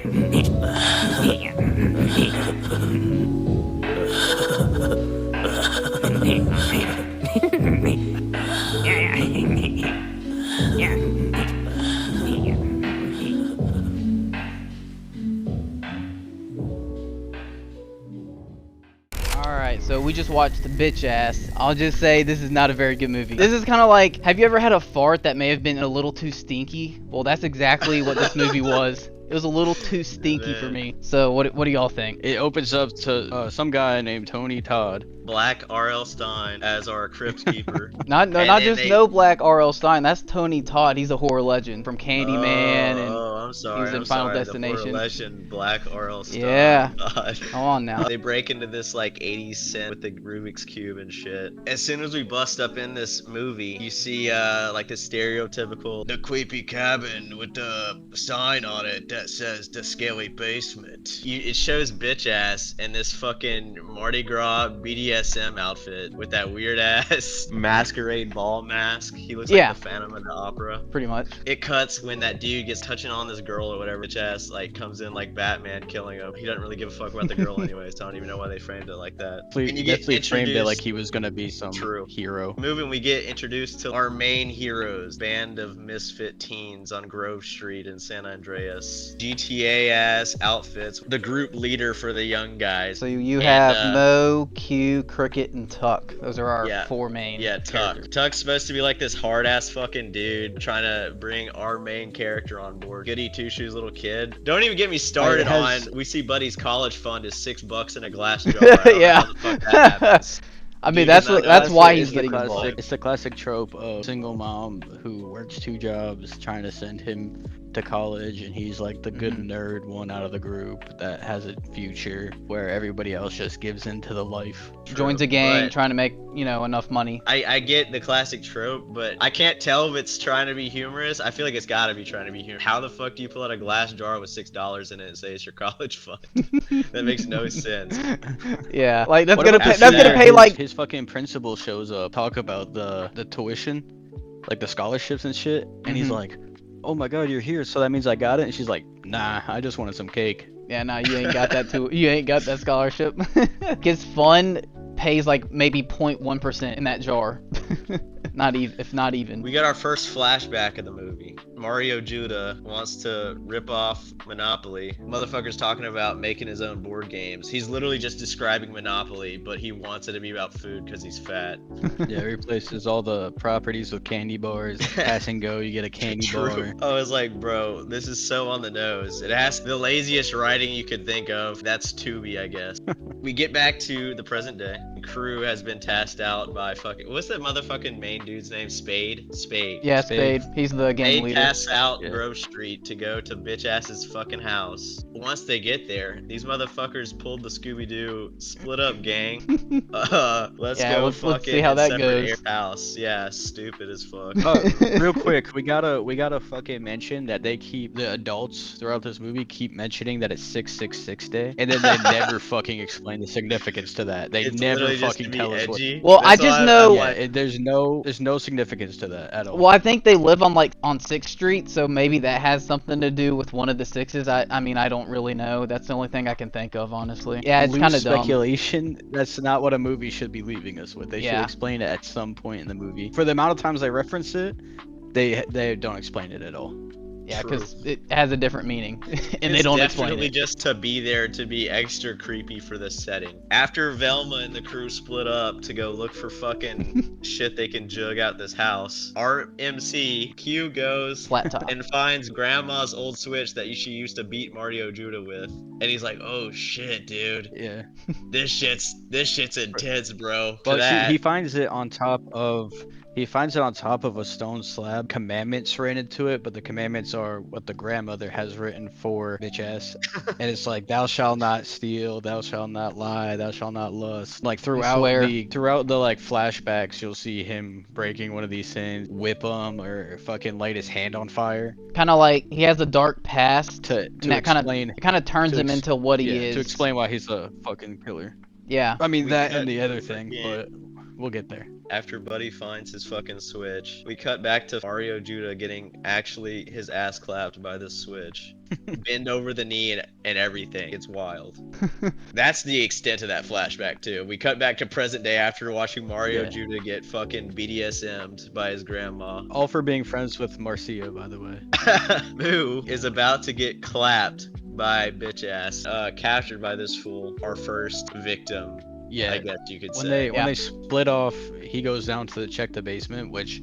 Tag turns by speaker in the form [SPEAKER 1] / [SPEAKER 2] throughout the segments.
[SPEAKER 1] Alright, so we just watched Bitch Ass. I'll just say this is not a very good movie. This is kind of like, have you ever had a fart that may have been a little too stinky? Well, that's exactly what this movie was. It was a little too stinky for me. So what do y'all think?
[SPEAKER 2] It opens up to some guy named Tony Todd.
[SPEAKER 3] Black R.L. Stein as our crypt keeper.
[SPEAKER 1] Not just no Black R.L. Stein. That's Tony Todd. He's a horror legend from Candyman and
[SPEAKER 3] I'm sorry.
[SPEAKER 1] he's in Final Destination.
[SPEAKER 3] The horror legend Black R.L. Stein.
[SPEAKER 1] Yeah.
[SPEAKER 3] God.
[SPEAKER 1] Come on now.
[SPEAKER 3] They break into this like 80s scent with the Rubik's Cube and shit. As soon as we bust up in this movie, you see like the stereotypical the creepy cabin with the sign on it that says the scaly basement. It shows Bitch Ass in this fucking Mardi Gras BDSM outfit with that weird ass masquerade ball mask. He looks like the Phantom of the Opera.
[SPEAKER 1] Pretty much.
[SPEAKER 3] It cuts when that dude gets touching on this girl or whatever. Bitch Ass like comes in like Batman killing him. He doesn't really give a fuck about the girl anyways. I don't even know why they framed it like that.
[SPEAKER 2] And you get framed it like he was gonna be some hero.
[SPEAKER 3] Moving, we get introduced to our main heroes, band of misfit teens on Grove Street in San Andreas. GTA ass outfits. The group leader for the young guys.
[SPEAKER 1] So you have Mo, Q, Cricket, and Tuck. Those are our four main characters.
[SPEAKER 3] Tuck's supposed to be like this hard ass fucking dude trying to bring our main character on board. Goody two shoes little kid. Don't even get me started on. We see Buddy's college fund is $6 in a glass jar.
[SPEAKER 1] Yeah.
[SPEAKER 3] How the fuck that happens.
[SPEAKER 1] I mean, that's why he's getting involved.
[SPEAKER 2] It's the classic trope of single mom who works 2 jobs trying to send him to college, and he's like the good nerd one out of the group that has a future where everybody else just gives into the life.
[SPEAKER 1] Joins a gang trying to make, enough money.
[SPEAKER 3] I get the classic trope, but I can't tell if it's trying to be humorous. I feel like it's gotta be trying to be humorous. How the fuck do you pull out a glass jar with $6 in it and say it's your college fund? That makes no sense.
[SPEAKER 1] Yeah, like that's gonna pay like
[SPEAKER 2] his fucking principal shows up, talk about the tuition, like the scholarships and shit, and he's like, "Oh my god, you're here, so that means I got it." And she's like, "Nah, I just wanted some cake."
[SPEAKER 1] Yeah, nah, you ain't got that too. You ain't got that scholarship. His fund pays like maybe 0.1% in that jar. If not even.
[SPEAKER 3] We got our first flashback of the movie. Mario Judah wants to rip off Monopoly. Motherfucker's talking about making his own board games. He's literally just describing Monopoly, but he wants it to be about food because he's fat.
[SPEAKER 2] Yeah, he replaces all the properties with candy bars. Pass and go, you get a candy bar.
[SPEAKER 3] I was like, bro, this is so on the nose. It has the laziest writing you could think of. That's Tubi, I guess. We get back to the present day. The crew has been tasked out by what's that motherfucking main dude's name? Spade?
[SPEAKER 1] Yeah, Spade. He's the gang leader.
[SPEAKER 3] They pass out Grove Street to go to Bitch Ass's fucking house. Once they get there, these motherfuckers pulled the Scooby-Doo split up gang. Let's see how that goes. House. Yeah, stupid as fuck.
[SPEAKER 2] Real quick, we gotta fucking mention that the adults throughout this movie keep mentioning that it's 666 day, and then they never fucking explain the significance to that. They never fucking tell us what.
[SPEAKER 1] Well, I just know
[SPEAKER 2] there's no significance to that at all.
[SPEAKER 1] Well, I think they live on 6th Street, so maybe that has something to do with one of the sixes. I mean, I don't really know. That's the only thing I can think of, honestly. Yeah, it's kind of dumb.
[SPEAKER 2] Speculation. That's not what a movie should be leaving us with. They should explain it at some point in the movie. For the amount of times they reference it, they don't explain it at all.
[SPEAKER 1] Yeah, because it has a different meaning, and they don't explain it.
[SPEAKER 3] It's definitely just to be there to be extra creepy for the setting. After Velma and the crew split up to go look for fucking shit they can jug out this house, our MC, Q, goes and finds Grandma's old Switch that she used to beat Mario Judah with. And he's like, "Oh shit, dude.
[SPEAKER 2] Yeah.
[SPEAKER 3] This shit's intense, bro."
[SPEAKER 2] But he finds it on top of... He finds it on top of a stone slab. Commandments ran into it, but the commandments are what the grandmother has written for Bitch Ass. And it's like, thou shalt not steal, thou shalt not lie, thou shalt not lust. Like throughout the flashbacks, you'll see him breaking one of these things, whip him, or fucking light his hand on fire.
[SPEAKER 1] Kind of like he has a dark past,
[SPEAKER 2] and that
[SPEAKER 1] kind of turns him into what he is.
[SPEAKER 2] To explain why he's a fucking killer.
[SPEAKER 1] Yeah.
[SPEAKER 2] I mean, and the other thing, but we'll get there.
[SPEAKER 3] After Buddy finds his fucking switch, we cut back to Mario Judah getting actually his ass clapped by this switch. Bend over the knee and everything. It's wild. That's the extent of that flashback too. We cut back to present day after watching Mario
[SPEAKER 1] Yeah.
[SPEAKER 3] Judah get fucking BDSM'd by his grandma.
[SPEAKER 2] All for being friends with Marcia, by the way.
[SPEAKER 3] Moo is about to get clapped by bitch ass, captured by this fool, our first victim.
[SPEAKER 2] Yeah.
[SPEAKER 3] I guess you could
[SPEAKER 2] When
[SPEAKER 3] say.
[SPEAKER 2] when they split off, he goes down to check the basement, which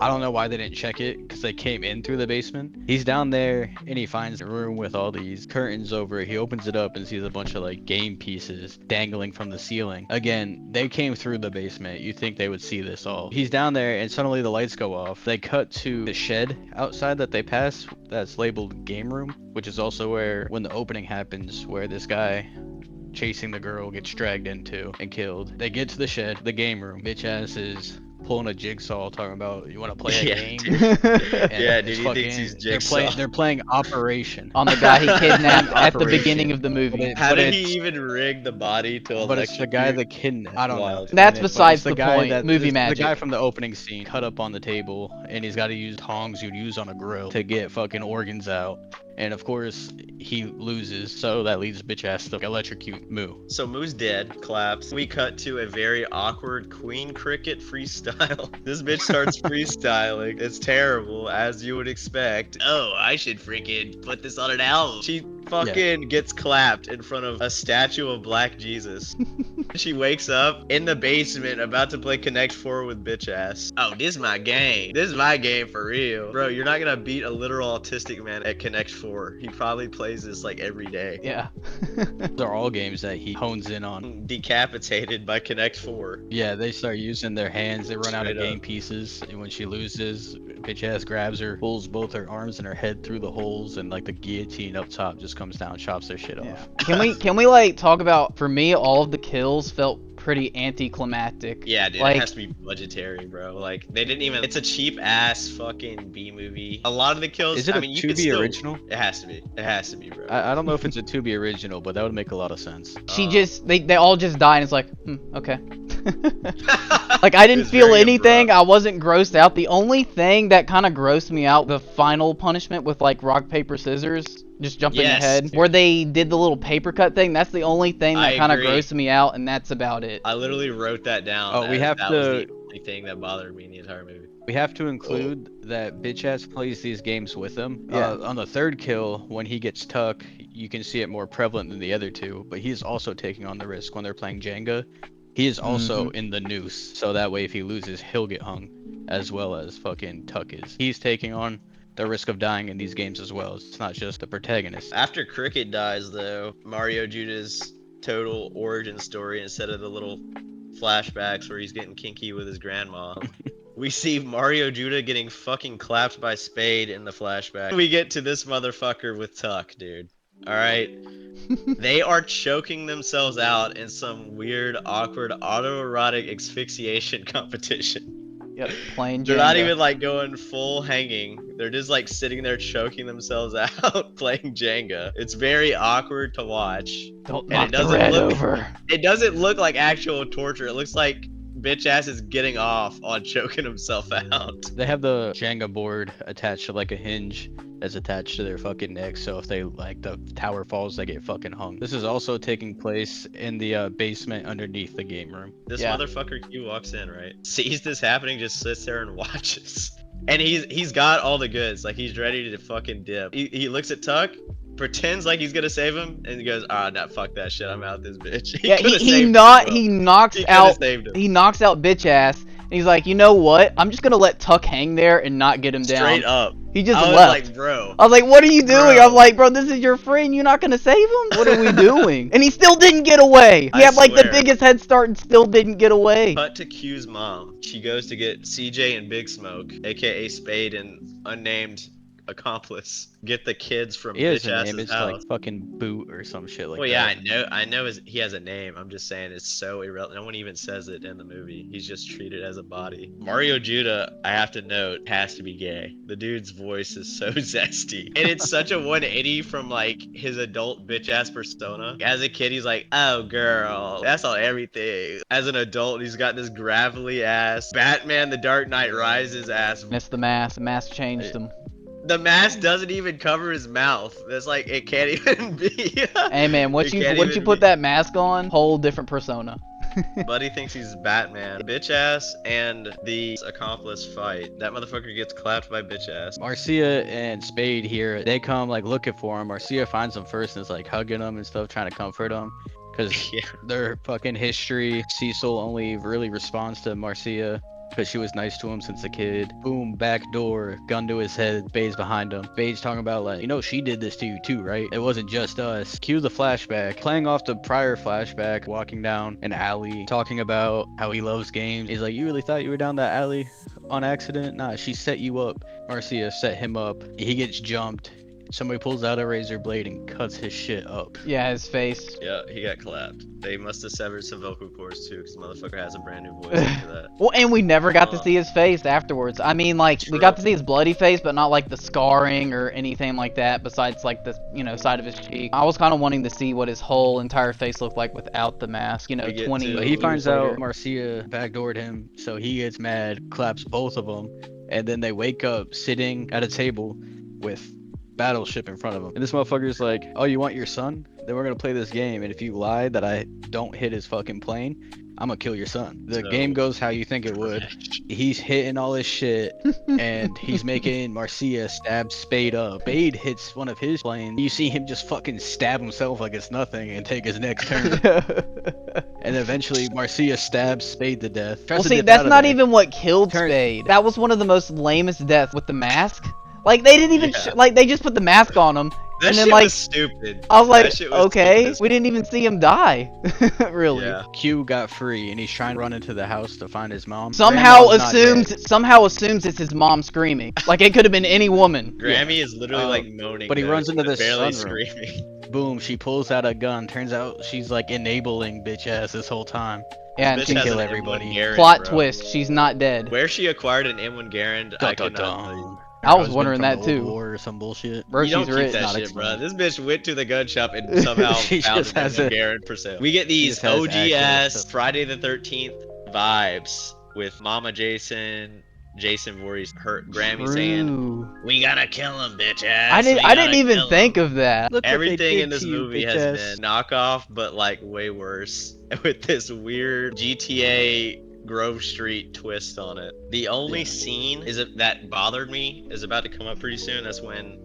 [SPEAKER 2] I don't know why they didn't check it because they came in through the basement. He's down there and he finds a room with all these curtains over it. He opens it up and sees a bunch of like game pieces dangling from the ceiling. Again, they came through the basement. You think they would see this all. He's down there and suddenly the lights go off. They cut to the shed outside that they pass that's labeled game room, which is also where when the opening happens, where this guy chasing the girl gets dragged into and killed. They get to the shed, the game room. Bitch ass is pulling a jigsaw, talking about you want to play a
[SPEAKER 3] Yeah,
[SPEAKER 2] game.
[SPEAKER 3] dude.
[SPEAKER 2] And
[SPEAKER 3] Yeah,
[SPEAKER 2] it's
[SPEAKER 3] dude, he thinks he's Jigsaw.
[SPEAKER 2] They're playing Operation.
[SPEAKER 1] On the guy he kidnapped at the
[SPEAKER 2] Operation.
[SPEAKER 1] beginning of the movie.
[SPEAKER 2] But
[SPEAKER 3] How did
[SPEAKER 2] it's-
[SPEAKER 3] he even rig the body to electrocute?
[SPEAKER 2] But it's the guy that kidnapped. I don't
[SPEAKER 3] Wild.
[SPEAKER 2] know.
[SPEAKER 1] That's
[SPEAKER 2] But
[SPEAKER 1] besides
[SPEAKER 2] it's
[SPEAKER 1] the point. Movie
[SPEAKER 2] it's
[SPEAKER 1] magic.
[SPEAKER 2] The guy from the opening scene cut up on the table, and he's got to use tongs you'd use on a grill to get fucking organs out. And of course, he loses, so that leaves bitch ass to electrocute Moo.
[SPEAKER 3] So Moo's dead, claps. We cut to a very awkward Queen Cricket freestyle. This bitch starts freestyling. It's terrible, as you would expect. Oh, I should freaking put this on an album. She fucking gets clapped in front of a statue of Black Jesus. She wakes up in the basement about to play Connect 4 with bitch ass. Oh, this is my game. This is my game for real. Bro, you're not gonna beat a literal autistic man at Connect 4. He probably plays this like every day.
[SPEAKER 1] Yeah.
[SPEAKER 2] Those are all games that he hones in on.
[SPEAKER 3] Decapitated by Connect 4.
[SPEAKER 2] Yeah, they start using their hands. They run out of
[SPEAKER 3] Straight up.
[SPEAKER 2] game pieces, and when she loses, bitch ass grabs her, pulls both her arms and her head through the holes, and like the guillotine up top just comes down, chops their shit off.
[SPEAKER 1] Can we like talk about, for me, all of the kills felt pretty anticlimactic.
[SPEAKER 3] Yeah, dude,
[SPEAKER 1] Like-
[SPEAKER 3] it has to be budgetary, bro. Like, they didn't even. It's a cheap ass fucking B movie. A lot of the kills.
[SPEAKER 2] Is it
[SPEAKER 3] I
[SPEAKER 2] a
[SPEAKER 3] mean, you
[SPEAKER 2] to
[SPEAKER 3] could
[SPEAKER 2] be
[SPEAKER 3] still.
[SPEAKER 2] original?
[SPEAKER 3] It has to be. It has to be, bro.
[SPEAKER 2] I don't know if it's a to be original, but that would make a lot of sense.
[SPEAKER 1] She just, they all just die, and it's like, okay. Like, I
[SPEAKER 3] It
[SPEAKER 1] didn't
[SPEAKER 3] was
[SPEAKER 1] feel
[SPEAKER 3] very
[SPEAKER 1] anything.
[SPEAKER 3] abrupt.
[SPEAKER 1] I wasn't grossed out. The only thing that kind of grossed me out, the final punishment with, like, rock, paper, scissors, just jumping
[SPEAKER 3] Yes,
[SPEAKER 1] ahead,
[SPEAKER 3] dude.
[SPEAKER 1] where they did the little paper cut thing. That's the only thing that
[SPEAKER 3] I
[SPEAKER 1] kind of
[SPEAKER 3] agree.
[SPEAKER 1] grossed me out, and that's about it.
[SPEAKER 3] I literally wrote that down.
[SPEAKER 2] Oh, we
[SPEAKER 3] as
[SPEAKER 2] have
[SPEAKER 3] that
[SPEAKER 2] to-
[SPEAKER 3] was the only thing that bothered me in the entire movie.
[SPEAKER 2] We have to include that bitch ass plays these games with him.
[SPEAKER 1] Yeah.
[SPEAKER 2] On the third kill, when he gets Tuck, you can see it more prevalent than the other two, but he's also taking on the risk when they're playing Jenga. He is also in the noose, so that way if he loses, he'll get hung, as well as fucking Tuck is. He's taking on the risk of dying in these games as well. It's not just the protagonist.
[SPEAKER 3] After Cricket dies, though, Mario Judah's total origin story, instead of the little flashbacks where he's getting kinky with his grandma, we see Mario Judah getting fucking clapped by Spade in the flashback. We get to this motherfucker with Tuck, dude. Alright? They are choking themselves out in some weird, awkward, autoerotic asphyxiation competition.
[SPEAKER 1] Yep, playing
[SPEAKER 3] They're not
[SPEAKER 1] Jenga.
[SPEAKER 3] even like going full hanging. They're just like sitting there choking themselves out playing Jenga. It's very awkward to watch.
[SPEAKER 1] Don't
[SPEAKER 3] and
[SPEAKER 1] knock
[SPEAKER 3] it
[SPEAKER 1] the
[SPEAKER 3] doesn't
[SPEAKER 1] red
[SPEAKER 3] look-
[SPEAKER 1] over.
[SPEAKER 3] It doesn't look like actual torture. It looks like bitch ass is getting off on choking himself out.
[SPEAKER 2] They have the Jenga board attached to like a hinge that's attached to their fucking neck, so if they like the tower falls, they get fucking hung. This is also taking place in the basement underneath the game room.
[SPEAKER 3] This
[SPEAKER 1] Yeah.
[SPEAKER 3] motherfucker Q walks in, right? Sees this happening, just sits there and watches. And he's got all the goods. Like, he's ready to fucking dip. He looks at Tuck, pretends like he's gonna save him, and he goes, "Ah, nah, fuck that shit. I'm out this bitch."
[SPEAKER 1] Yeah,
[SPEAKER 3] coulda
[SPEAKER 1] he
[SPEAKER 3] saved him,
[SPEAKER 1] not
[SPEAKER 3] bro.
[SPEAKER 1] he knocks
[SPEAKER 3] He coulda
[SPEAKER 1] out
[SPEAKER 3] saved him.
[SPEAKER 1] he knocks out bitch ass, and he's like, you know what? I'm just gonna let Tuck hang there and not get him down.
[SPEAKER 3] Straight up.
[SPEAKER 1] He just
[SPEAKER 3] I was
[SPEAKER 1] left.
[SPEAKER 3] like, bro.
[SPEAKER 1] I was like, what are you doing?
[SPEAKER 3] Bro.
[SPEAKER 1] I'm like, bro, this is your friend. You're not gonna save him? What are we doing? And he still didn't get away. He
[SPEAKER 3] I
[SPEAKER 1] had like the
[SPEAKER 3] swear.
[SPEAKER 1] biggest head start and still didn't get away.
[SPEAKER 3] Cut to Q's mom. She goes to get CJ and Big Smoke, aka Spade and unnamed accomplice get the kids from
[SPEAKER 2] He has
[SPEAKER 3] bitch
[SPEAKER 2] a name.
[SPEAKER 3] ass's
[SPEAKER 2] It's like
[SPEAKER 3] house?
[SPEAKER 2] fucking Boot or some shit like
[SPEAKER 3] Well, yeah,
[SPEAKER 2] that.
[SPEAKER 3] I know he has a name. I'm just saying it's so irrelevant. No one even says it in the movie. He's just treated as a body. Mario Judah, I have to note, has to be gay. The dude's voice is so zesty. And it's such a 180 from like his adult bitch ass persona. As a kid, he's like, oh girl, that's all everything. As an adult, he's got this gravelly ass Batman the Dark Knight Rises ass.
[SPEAKER 1] It's the mask. The mask changed him.
[SPEAKER 3] The mask doesn't even cover his mouth. That's like it can't even be.
[SPEAKER 1] Hey man, once
[SPEAKER 3] It
[SPEAKER 1] you
[SPEAKER 3] can't
[SPEAKER 1] once you
[SPEAKER 3] even
[SPEAKER 1] put
[SPEAKER 3] be.
[SPEAKER 1] that mask on, whole different persona.
[SPEAKER 3] Buddy thinks he's Batman. Bitch ass and the accomplice fight. That motherfucker gets clapped by bitch ass.
[SPEAKER 2] Marcia and Spade here, they come like looking for him. Marcia finds him first and is like hugging him and stuff, trying to comfort him. Because
[SPEAKER 3] Yeah.
[SPEAKER 2] their fucking history, Cecil only really responds to Marcia because she was nice to him since a kid. Boom, back door, gun to his head, Bade's behind him. Bade's talking about like, you know, she did this to you too, right? It wasn't just us. Cue the flashback. Playing off the prior flashback, walking down an alley, talking about how he loves games. He's like, you really thought you were down that alley on accident? Nah, she set you up. Marcia set him up. He gets jumped. Somebody pulls out a razor blade and cuts his shit up.
[SPEAKER 1] Yeah, his face.
[SPEAKER 3] Yeah, he got clapped. They must have severed some vocal cords too, because motherfucker has a brand new voice after that.
[SPEAKER 1] Well, and we never got to see his face afterwards. I mean, like, we got to see his bloody face, but not like the scarring or anything like that, besides like the, you know, side of his cheek. I was kind of wanting to see what his whole entire face looked like without the mask, you know,
[SPEAKER 3] We get
[SPEAKER 1] 20
[SPEAKER 3] to-
[SPEAKER 2] But he
[SPEAKER 1] years
[SPEAKER 2] finds
[SPEAKER 1] later.
[SPEAKER 2] out Marcia backdoored him, so he gets mad, claps both of them, and then they wake up sitting at a table with Battleship in front of him. And this motherfucker's like, oh, you want your son? Then we're gonna play this game, and if you lie that I don't hit his fucking plane, I'm gonna kill your son. The
[SPEAKER 3] So-
[SPEAKER 2] game goes how you think it would. He's hitting all his shit, and he's making Marcia stab Spade up. Spade hits one of his planes. You see him just fucking stab himself like it's nothing and take his next turn. And eventually Marcia stabs Spade to death. Tries
[SPEAKER 1] Well,
[SPEAKER 2] to
[SPEAKER 1] see,
[SPEAKER 2] dip
[SPEAKER 1] that's
[SPEAKER 2] out of
[SPEAKER 1] not
[SPEAKER 2] there.
[SPEAKER 1] even what killed
[SPEAKER 2] Turn-
[SPEAKER 1] Spade. That was one of the most lamest deaths with the mask. Like, they didn't even,
[SPEAKER 3] Yeah.
[SPEAKER 1] like, they just put the mask on him.
[SPEAKER 3] That
[SPEAKER 1] and then,
[SPEAKER 3] shit
[SPEAKER 1] like,
[SPEAKER 3] was stupid.
[SPEAKER 1] I was like,
[SPEAKER 3] That shit was
[SPEAKER 1] okay,
[SPEAKER 3] stupid as-
[SPEAKER 1] we didn't even see him die. Really.
[SPEAKER 3] Yeah.
[SPEAKER 2] Q got free and he's trying to run into the house to find his mom.
[SPEAKER 1] Somehow
[SPEAKER 2] Grandma's not dead.
[SPEAKER 1] assumes it's his mom screaming. Like, it could have been any woman.
[SPEAKER 3] Grammy is literally like moaning.
[SPEAKER 2] but he
[SPEAKER 3] though.
[SPEAKER 2] runs into
[SPEAKER 3] She's
[SPEAKER 2] the
[SPEAKER 3] barely
[SPEAKER 2] sunroom.
[SPEAKER 3] screaming.
[SPEAKER 2] Boom, she pulls out a gun. Turns out she's like enabling bitch ass this whole time.
[SPEAKER 1] Yeah, and
[SPEAKER 3] Bitch
[SPEAKER 1] she,
[SPEAKER 3] has
[SPEAKER 2] kill
[SPEAKER 3] an
[SPEAKER 2] everybody.
[SPEAKER 3] M1 Garand,
[SPEAKER 1] plot
[SPEAKER 3] bro.
[SPEAKER 1] twist, she's not dead.
[SPEAKER 3] Where she acquired an M1 Garand, I could not tell you.
[SPEAKER 1] I
[SPEAKER 2] Her
[SPEAKER 1] was
[SPEAKER 2] husband
[SPEAKER 1] wondering
[SPEAKER 2] from
[SPEAKER 1] that
[SPEAKER 2] the Old
[SPEAKER 1] too.
[SPEAKER 2] War or some bullshit.
[SPEAKER 1] Bro,
[SPEAKER 3] You don't
[SPEAKER 1] she's
[SPEAKER 3] keep
[SPEAKER 1] rich.
[SPEAKER 3] that
[SPEAKER 2] Not
[SPEAKER 3] shit, bro.
[SPEAKER 2] explained.
[SPEAKER 3] This bitch went to the gun shop and somehow
[SPEAKER 2] She
[SPEAKER 3] found
[SPEAKER 2] just
[SPEAKER 3] an
[SPEAKER 2] has
[SPEAKER 3] M1
[SPEAKER 2] a-
[SPEAKER 3] Garand for sale. We get these
[SPEAKER 2] just has
[SPEAKER 3] OG
[SPEAKER 2] access
[SPEAKER 3] ass
[SPEAKER 2] to-
[SPEAKER 3] Friday the 13th vibes with Mama Jason Voorhees, her Grammy saying,
[SPEAKER 1] True.
[SPEAKER 3] "We gotta kill him, bitch ass."
[SPEAKER 1] I didn't even think of that.
[SPEAKER 2] Look what they
[SPEAKER 3] Everything
[SPEAKER 2] did
[SPEAKER 3] in this
[SPEAKER 2] to you,
[SPEAKER 3] movie
[SPEAKER 2] bitch
[SPEAKER 3] has
[SPEAKER 2] ass.
[SPEAKER 3] been knockoff, but like way worse, with this weird GTA Grove Street twist on it. The only
[SPEAKER 2] Yeah.
[SPEAKER 3] scene that bothered me is about to come up pretty soon. That's when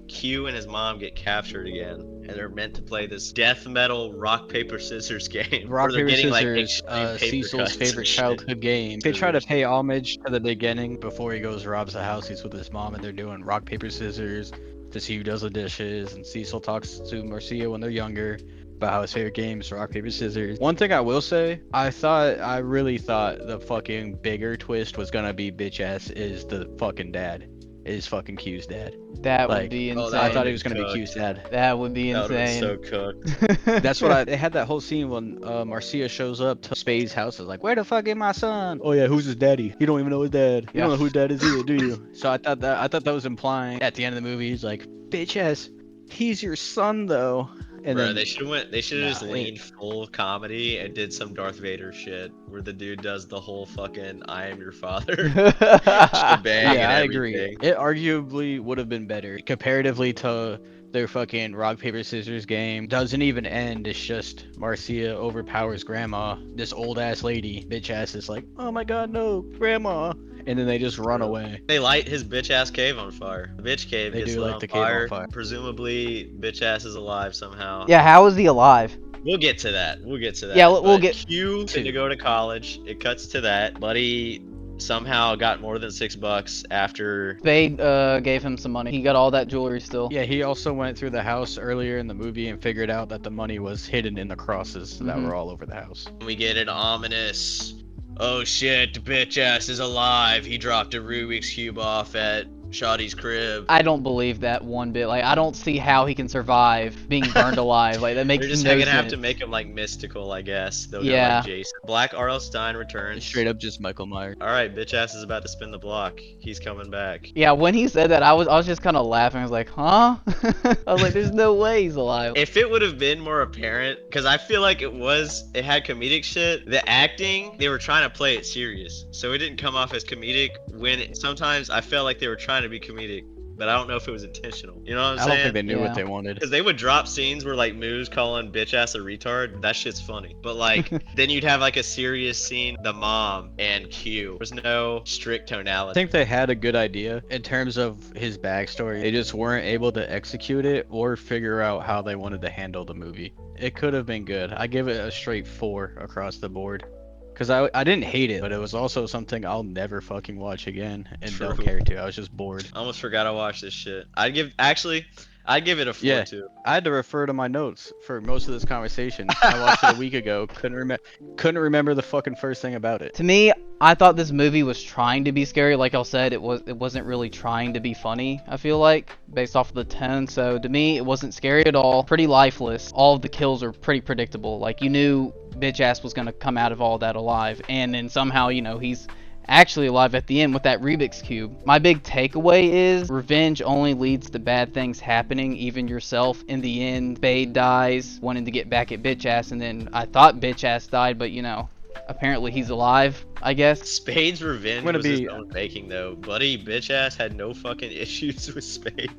[SPEAKER 3] Q and his mom get captured again, and they're meant to play this death metal rock paper scissors game.
[SPEAKER 2] Rock,
[SPEAKER 3] where they're
[SPEAKER 2] paper,
[SPEAKER 3] getting, like,
[SPEAKER 2] scissors,
[SPEAKER 3] extreme paper
[SPEAKER 2] Cecil's
[SPEAKER 3] cuts and
[SPEAKER 2] favorite
[SPEAKER 3] shit.
[SPEAKER 2] childhood game. They try to pay homage to the beginning before he goes robs the house. He's with his mom and they're doing rock, paper, scissors to see who does the dishes. And Cecil talks to Marcia when they're younger about how his favorite game is rock, paper, scissors. One thing I will say, I really thought the fucking bigger twist was gonna be bitch ass is the fucking dad. Is fucking Q's dad.
[SPEAKER 1] That would
[SPEAKER 2] Like,
[SPEAKER 1] be
[SPEAKER 3] oh,
[SPEAKER 1] insane.
[SPEAKER 3] that
[SPEAKER 2] I thought he
[SPEAKER 3] been
[SPEAKER 2] was gonna be
[SPEAKER 3] cooked.
[SPEAKER 2] Q's dad.
[SPEAKER 1] That would be
[SPEAKER 3] That would've been
[SPEAKER 1] insane.
[SPEAKER 3] so cooked.
[SPEAKER 2] That's what they had that whole scene when Marcia shows up to Spade's house. Is like, where the fuck is my son? Oh yeah, who's his daddy? You don't even know his dad. You
[SPEAKER 1] Yeah.
[SPEAKER 2] don't know who his dad is either, do you? So I thought that was implying at the end of the movie. He's like, bitch ass, he's your son though. And
[SPEAKER 3] Bro,
[SPEAKER 2] then
[SPEAKER 3] they should have just
[SPEAKER 2] Nah, it-
[SPEAKER 3] leaned full comedy and did some Darth Vader shit where the dude does the whole fucking "I am your father" shebang
[SPEAKER 2] yeah,
[SPEAKER 3] and
[SPEAKER 2] I agree.
[SPEAKER 3] everything.
[SPEAKER 2] It arguably would have been better comparatively to their fucking rock paper scissors game. Doesn't even end. It's just Marcia overpowers grandma. This old ass lady, bitch ass, is like, oh my god, no, grandma. And then they just run away.
[SPEAKER 3] They light his bitch ass cave on fire. The bitch cave
[SPEAKER 2] They
[SPEAKER 3] gets
[SPEAKER 2] do
[SPEAKER 3] lit
[SPEAKER 2] light
[SPEAKER 3] on
[SPEAKER 2] the cave on
[SPEAKER 3] fire.
[SPEAKER 2] fire.
[SPEAKER 3] Presumably, bitch ass is alive somehow.
[SPEAKER 1] Yeah, how is he alive?
[SPEAKER 3] We'll get to that. We'll get to that.
[SPEAKER 1] Yeah, we'll
[SPEAKER 3] But
[SPEAKER 1] get
[SPEAKER 3] Q to go to college. It cuts to that. Buddy somehow got more than $6 after.
[SPEAKER 1] Spade gave him some money. He got all that jewelry still.
[SPEAKER 2] Yeah, he also went through the house earlier in the movie and figured out that the money was hidden in the crosses that
[SPEAKER 1] Mhm.
[SPEAKER 2] were all over the house.
[SPEAKER 3] We get an ominous, oh shit, the bitch ass is alive. He dropped a Rubik's Cube off at Shoddy's crib.
[SPEAKER 1] I don't believe that one bit. Like, I don't see how he can survive being burned alive. Like, that makes
[SPEAKER 3] They're just
[SPEAKER 1] no
[SPEAKER 3] gonna
[SPEAKER 1] sense.
[SPEAKER 3] have to make him like mystical, I guess. They'll go
[SPEAKER 1] Yeah.
[SPEAKER 3] like Jason. Black R.L. Stein returns.
[SPEAKER 2] Straight up just Michael Myers.
[SPEAKER 3] All right, bitch ass is about to spin the block. He's coming back.
[SPEAKER 1] Yeah, when he said that, I was just kind of laughing. I was like, huh? I was like, there's no way he's alive.
[SPEAKER 3] If it would have been more apparent, because I feel like it had comedic shit. The acting, they were trying to play it serious, so it didn't come off as comedic. Sometimes I felt like they were trying to be comedic, but I don't know if it was intentional. You know what I'm
[SPEAKER 2] I
[SPEAKER 3] saying?
[SPEAKER 2] don't think they knew
[SPEAKER 1] Yeah.
[SPEAKER 2] what they wanted.
[SPEAKER 3] Because they would drop scenes where like Moose calling bitch ass a retard. That shit's funny. But like then you'd have like a serious scene, the mom and Q. There's no strict
[SPEAKER 2] I
[SPEAKER 3] tonality.
[SPEAKER 2] think they had a good idea in terms of his backstory. They just weren't able to execute it or figure out how they wanted to handle the movie. It could have been good. I give it a straight 4 across the board. Because I didn't hate it, but it was also something I'll never fucking watch again and don't
[SPEAKER 3] True.
[SPEAKER 2] care to. I was just bored.
[SPEAKER 3] I almost forgot I watched this shit. I'd give it a 4
[SPEAKER 2] Yeah.
[SPEAKER 3] too.
[SPEAKER 2] I had to refer to my notes for most of this conversation. I watched it a week ago. Couldn't remember the fucking first thing about it.
[SPEAKER 1] To me, I thought this movie was trying to be scary. Like I said, it wasn't really trying to be funny, I feel like, based off of the tone. So to me, it wasn't scary at all. Pretty lifeless. All of the kills are pretty predictable. Like, you knew bitch ass was gonna come out of all that alive, and then somehow, you know, he's actually alive at the end with that Rubik's Cube. My big takeaway is revenge only leads to bad things happening, even yourself. In the end, Spade dies, wanting to get back at bitch ass, and then I thought bitch ass died, but you know, apparently he's alive, I guess.
[SPEAKER 3] Spade's revenge
[SPEAKER 2] gonna
[SPEAKER 3] was his
[SPEAKER 2] be-
[SPEAKER 3] own making though. Buddy bitch ass had no fucking issues with Spade.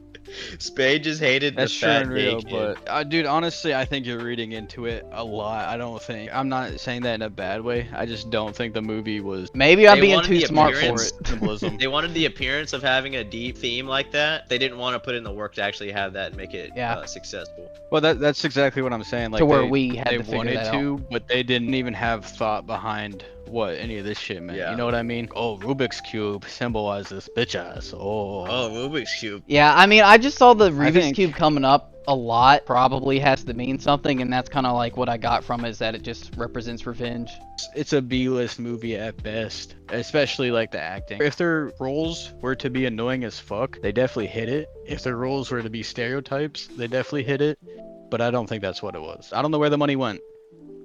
[SPEAKER 3] Spade just hated
[SPEAKER 2] That's
[SPEAKER 3] the
[SPEAKER 2] true
[SPEAKER 3] fat
[SPEAKER 2] and
[SPEAKER 3] gay
[SPEAKER 2] real,
[SPEAKER 3] kid.
[SPEAKER 2] but dude, honestly, I think you're reading into it a lot. I'm not saying that in a bad way. I just don't think the movie was
[SPEAKER 1] Maybe I'm
[SPEAKER 3] They
[SPEAKER 1] being
[SPEAKER 3] wanted
[SPEAKER 1] too
[SPEAKER 3] the
[SPEAKER 1] smart for
[SPEAKER 3] appearance-
[SPEAKER 1] it.
[SPEAKER 2] symbolism.
[SPEAKER 3] They wanted the appearance of having a deep theme like that. They didn't want to put in the work to actually have that and make it
[SPEAKER 1] Yeah.
[SPEAKER 3] successful.
[SPEAKER 2] Well, that's exactly what I'm saying. Like
[SPEAKER 1] To where
[SPEAKER 2] they,
[SPEAKER 1] we had
[SPEAKER 2] they
[SPEAKER 1] to figure
[SPEAKER 2] wanted
[SPEAKER 1] that
[SPEAKER 2] to, but they didn't even have thought behind what any of this shit meant.
[SPEAKER 3] Yeah.
[SPEAKER 2] You know what I mean? Oh, Rubik's Cube symbolizes bitch ass. Oh.
[SPEAKER 3] Oh, Rubik's Cube.
[SPEAKER 1] Yeah, I mean, I just saw the Rubik's
[SPEAKER 2] think-
[SPEAKER 1] Cube coming up a lot. Probably has to mean something, and that's kind of like what I got from it, is that it just represents revenge.
[SPEAKER 2] It's a B-list movie at best, especially like the acting. If their roles were to be annoying as fuck, they definitely hit it. If their roles were to be stereotypes, they definitely hit it. But I don't think that's what it was. I don't know where the money went.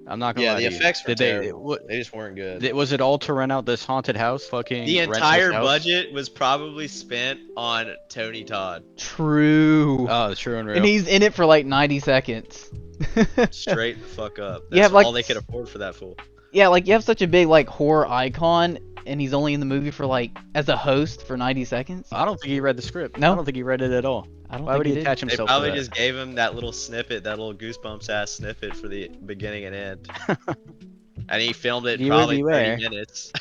[SPEAKER 2] I'm not gonna
[SPEAKER 3] Yeah,
[SPEAKER 2] lie
[SPEAKER 3] the
[SPEAKER 2] to you.
[SPEAKER 3] effects were
[SPEAKER 2] Did they?
[SPEAKER 3] terrible. They just weren't good.
[SPEAKER 2] Was it all to rent out this haunted house? Fucking
[SPEAKER 3] The
[SPEAKER 2] rent this
[SPEAKER 3] entire
[SPEAKER 2] house?
[SPEAKER 3] budget was probably spent on Tony Todd.
[SPEAKER 1] True.
[SPEAKER 2] Oh, it's true and real.
[SPEAKER 1] And he's in it for like 90 seconds.
[SPEAKER 3] Straight the fuck up.
[SPEAKER 1] You
[SPEAKER 3] That's
[SPEAKER 1] have, like,
[SPEAKER 3] all they could afford for that fool.
[SPEAKER 1] Yeah, like you have such a big like horror icon, and he's only in the movie for like as a host for 90 seconds.
[SPEAKER 2] I don't think he read the script.
[SPEAKER 1] No?
[SPEAKER 2] I don't think he read it at all.
[SPEAKER 1] I don't
[SPEAKER 2] Why
[SPEAKER 1] think
[SPEAKER 2] would
[SPEAKER 1] he
[SPEAKER 2] he
[SPEAKER 1] did.
[SPEAKER 2] attach
[SPEAKER 3] They
[SPEAKER 2] himself
[SPEAKER 3] probably
[SPEAKER 2] to that?
[SPEAKER 3] just gave him that little snippet, that little goosebumps ass snippet for the beginning and end. And he filmed it
[SPEAKER 2] Viewer
[SPEAKER 3] probably
[SPEAKER 2] beware.
[SPEAKER 3] 30 minutes.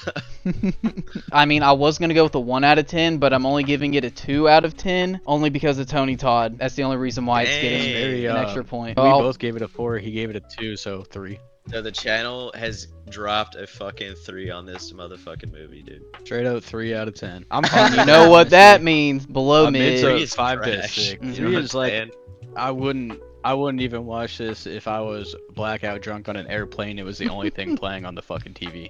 [SPEAKER 1] I mean, I was gonna go with a 1 out of 10, but I'm only giving it a 2 out of 10, only because of Tony Todd. That's the only reason why it's getting
[SPEAKER 3] Dang.
[SPEAKER 2] Very,
[SPEAKER 1] an extra point.
[SPEAKER 2] We
[SPEAKER 1] Well,
[SPEAKER 2] both gave it a 4. He gave it a 2, so 3.
[SPEAKER 3] So the channel has dropped a fucking 3 on this motherfucking movie, dude.
[SPEAKER 2] Straight out 3 out of 10. I'm
[SPEAKER 1] you know what that means? Below
[SPEAKER 2] Mid's
[SPEAKER 1] mid.
[SPEAKER 2] a
[SPEAKER 3] Three is
[SPEAKER 2] 5 to
[SPEAKER 3] trash.
[SPEAKER 2] 6.
[SPEAKER 1] Mhm.
[SPEAKER 2] 3
[SPEAKER 3] You know
[SPEAKER 2] is
[SPEAKER 3] what I'm
[SPEAKER 2] like
[SPEAKER 3] saying?
[SPEAKER 2] I wouldn't even watch this if I was blackout drunk on an airplane. It was the only thing playing on the fucking TV.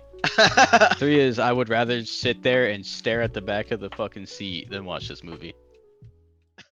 [SPEAKER 2] 3 is I would rather sit there and stare at the back of the fucking seat than watch this movie.